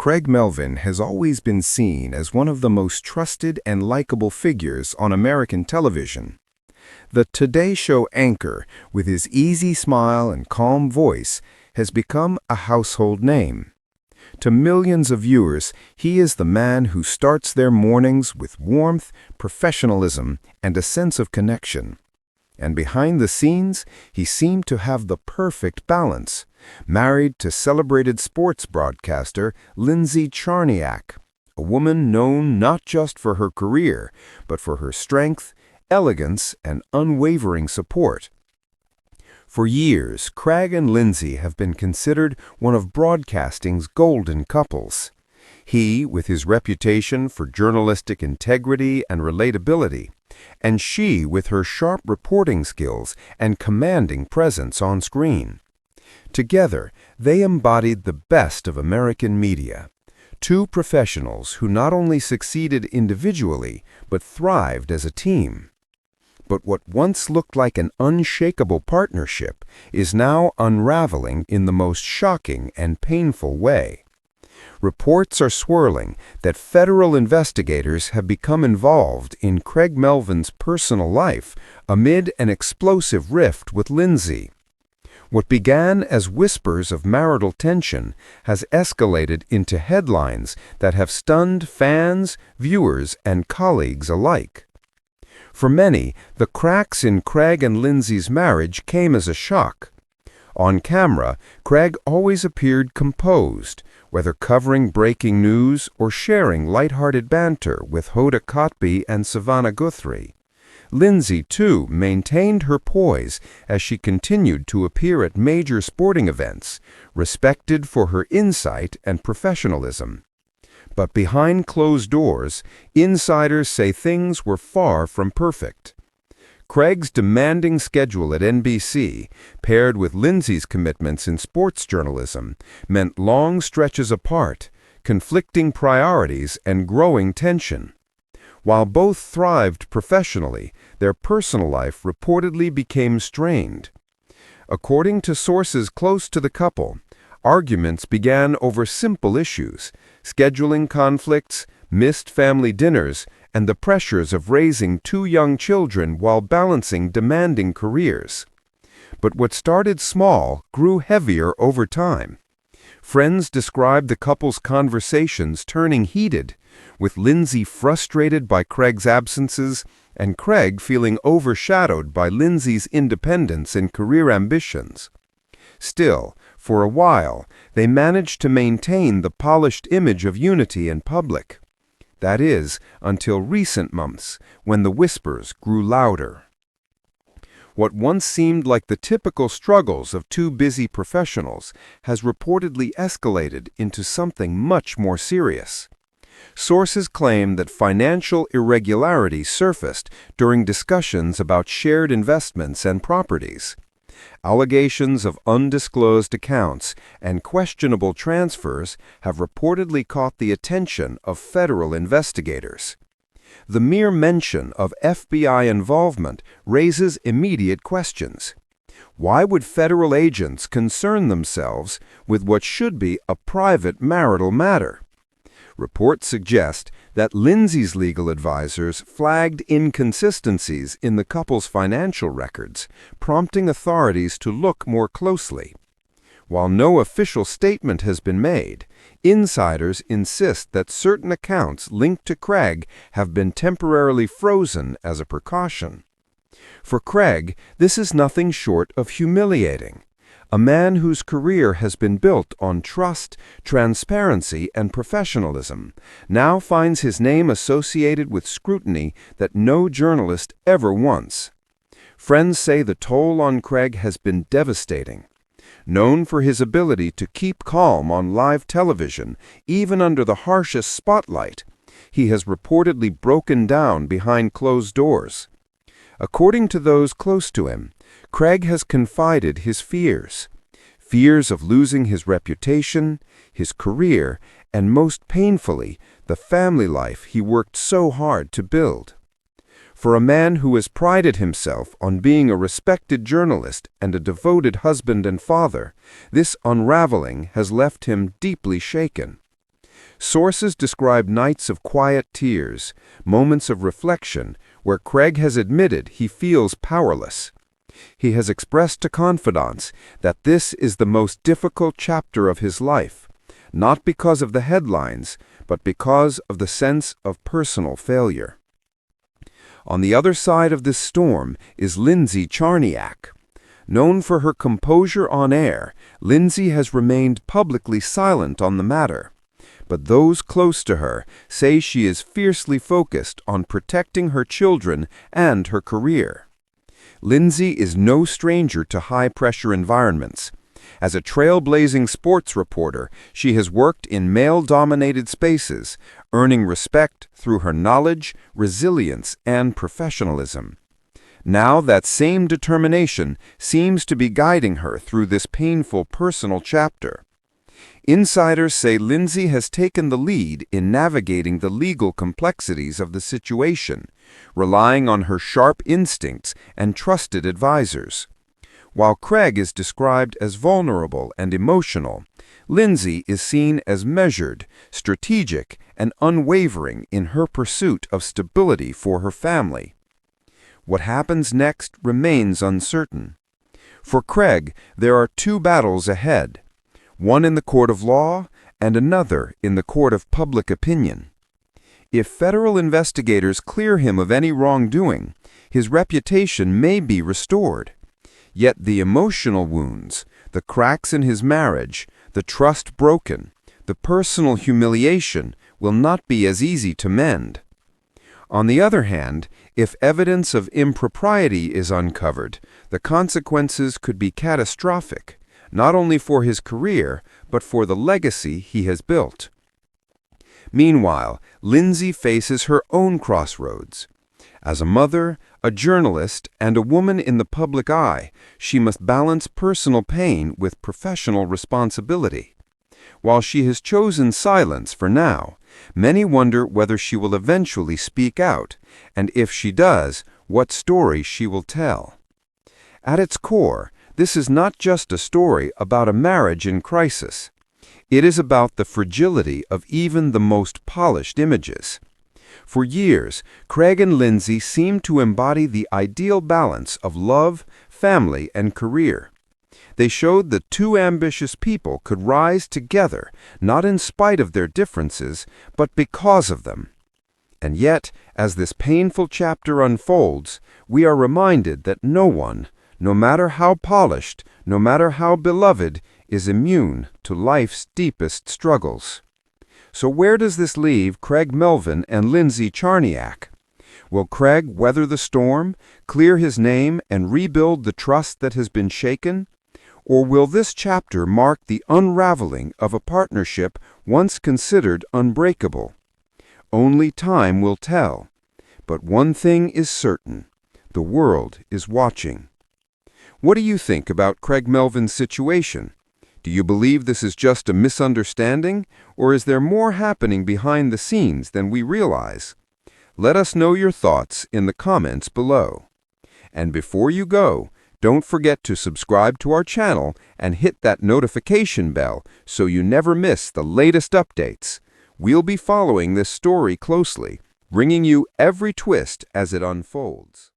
Craig Melvin has always been seen as one of the most trusted and likable figures on American television. The Today Show anchor, with his easy smile and calm voice, has become a household name. To millions of viewers, he is the man who starts their mornings with warmth, professionalism, and a sense of connection. And behind the scenes, he seemed to have the perfect balance, married to celebrated sports broadcaster Lindsay Czarniak, a woman known not just for her career, but for her strength, elegance, and unwavering support. For years, Craig and Lindsay have been considered one of broadcasting's golden couples. He, with his reputation for journalistic integrity and relatability, and she with her sharp reporting skills and commanding presence on screen. Together, they embodied the best of American media, two professionals who not only succeeded individually, but thrived as a team. But what once looked like an unshakable partnership is now unraveling in the most shocking and painful way. Reports are swirling that federal investigators have become involved in Craig Melvin's personal life amid an explosive rift with Lindsay. What began as whispers of marital tension has escalated into headlines that have stunned fans, viewers, and colleagues alike. For many, the cracks in Craig and Lindsay's marriage came as a shock. On camera, Craig always appeared composed, whether covering breaking news or sharing lighthearted banter with Hoda Kotb and Savannah Guthrie. Lindsay, too, maintained her poise as she continued to appear at major sporting events, respected for her insight and professionalism. But behind closed doors, insiders say things were far from perfect. Craig's demanding schedule at NBC, paired with Lindsay's commitments in sports journalism, meant long stretches apart, conflicting priorities, and growing tension. While both thrived professionally, their personal life reportedly became strained. According to sources close to the couple, arguments began over simple issues, scheduling conflicts, missed family dinners, and the pressures of raising two young children while balancing demanding careers. But what started small grew heavier over time. Friends described the couple's conversations turning heated, with Lindsay frustrated by Craig's absences and Craig feeling overshadowed by Lindsay's independence and career ambitions. Still, for a while, they managed to maintain the polished image of unity in public. That is, until recent months, when the whispers grew louder. What once seemed like the typical struggles of two busy professionals has reportedly escalated into something much more serious. Sources claim that financial irregularities surfaced during discussions about shared investments and properties. Allegations of undisclosed accounts and questionable transfers have reportedly caught the attention of federal investigators. The mere mention of FBI involvement raises immediate questions. Why would federal agents concern themselves with what should be a private marital matter? Reports suggest that Lindsay's legal advisors flagged inconsistencies in the couple's financial records, prompting authorities to look more closely. While no official statement has been made, insiders insist that certain accounts linked to Craig have been temporarily frozen as a precaution. For Craig, this is nothing short of humiliating. A man whose career has been built on trust, transparency, and professionalism now finds his name associated with scrutiny that no journalist ever wants. Friends say the toll on Craig has been devastating. Known for his ability to keep calm on live television, even under the harshest spotlight, he has reportedly broken down behind closed doors. According to those close to him, Craig has confided his fears of losing his reputation, his career, and most painfully, the family life he worked so hard to build. For a man who has prided himself on being a respected journalist and a devoted husband and father, this unraveling has left him deeply shaken. Sources describe nights of quiet tears, moments of reflection, where Craig has admitted he feels powerless. He has expressed to confidants that this is the most difficult chapter of his life, not because of the headlines, but because of the sense of personal failure. On the other side of this storm is Lindsay Czarniak. Known for her composure on air, Lindsay has remained publicly silent on the matter. But those close to her say she is fiercely focused on protecting her children and her career. Lindsay is no stranger to high-pressure environments. As a trailblazing sports reporter, she has worked in male-dominated spaces, earning respect through her knowledge, resilience, and professionalism. Now that same determination seems to be guiding her through this painful personal chapter. Insiders say Lindsay has taken the lead in navigating the legal complexities of the situation, relying on her sharp instincts and trusted advisors. While Craig is described as vulnerable and emotional, Lindsay is seen as measured, strategic, and unwavering in her pursuit of stability for her family. What happens next remains uncertain. For Craig, there are two battles ahead, one in the court of law and another in the court of public opinion. If federal investigators clear him of any wrongdoing, his reputation may be restored. Yet the emotional wounds, the cracks in his marriage, the trust broken, the personal humiliation will not be as easy to mend. On the other hand, if evidence of impropriety is uncovered, the consequences could be catastrophic, not only for his career, but for the legacy he has built. Meanwhile, Lindsay faces her own crossroads. As a mother, a journalist, and a woman in the public eye, she must balance personal pain with professional responsibility. While she has chosen silence for now, many wonder whether she will eventually speak out, and if she does, what story she will tell. At its core, this is not just a story about a marriage in crisis. It is about the fragility of even the most polished images. For years, Craig and Lindsay seemed to embody the ideal balance of love, family, and career. They showed that two ambitious people could rise together, not in spite of their differences, but because of them. And yet, as this painful chapter unfolds, we are reminded that no one, no matter how polished, no matter how beloved, is immune to life's deepest struggles. So where does this leave Craig Melvin and Lindsay Czarniak? Will Craig weather the storm, clear his name, and rebuild the trust that has been shaken? Or will this chapter mark the unraveling of a partnership once considered unbreakable? Only time will tell. But one thing is certain: the world is watching. What do you think about Craig Melvin's situation? Do you believe this is just a misunderstanding, or is there more happening behind the scenes than we realize? Let us know your thoughts in the comments below. And before you go, don't forget to subscribe to our channel and hit that notification bell so you never miss the latest updates. We'll be following this story closely, bringing you every twist as it unfolds.